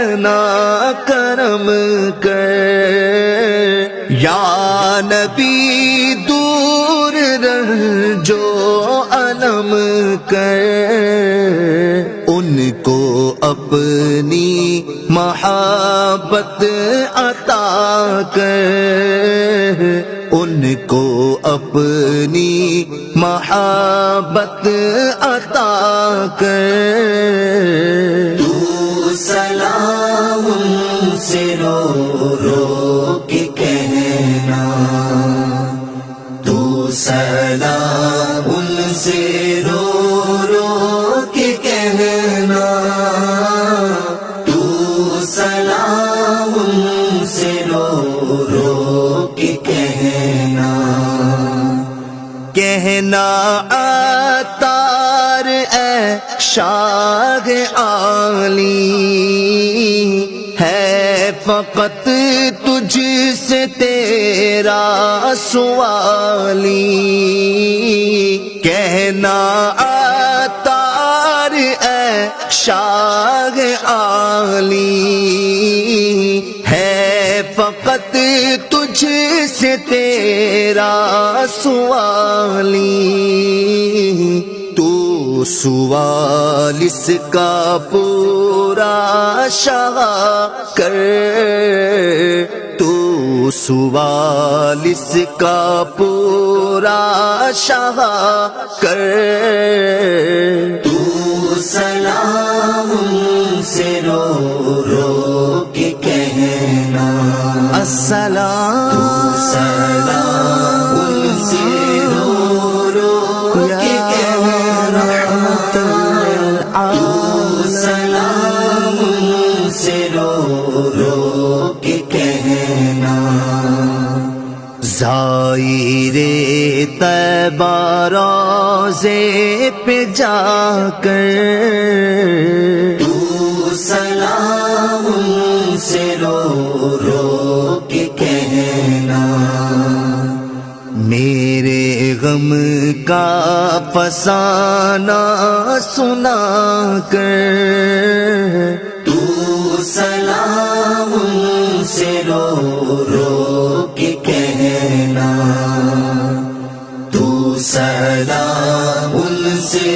کہنا کرم کر، یا نبی دور رہ جو علم کر، ان کو اپنی محبت عطا کر، ان کو اپنی محبت عطا کر۔ تو سلام سے رو رو کے کہنا، تو سلام سے رو رو کے کہنا، تو سلام سے رو رو کے کہنا، کہنا عطار اے شاہ عالی، ہے فقط تجھ سے تیرا سوالی، کہنا عطار اے شاہ عالی، ہے فقط تجھ سے تیرا سوالی، تو سوال اس کا پورا شاہ کر، تو سوال اس کا پورا شاہ کر، تو سلام سے رو رو کے کہنا، السلام، تو سلام سے رو رو کے کہنا، تو سلام سے رو رو کے کہنا، زائر طیبہ روضے پہ جا کر، تو سلام سے رو رو کے کہنا، میرے غم کا فسانہ سنا کر، تو سلام سے رو رو کے کہنا، تو سلام سے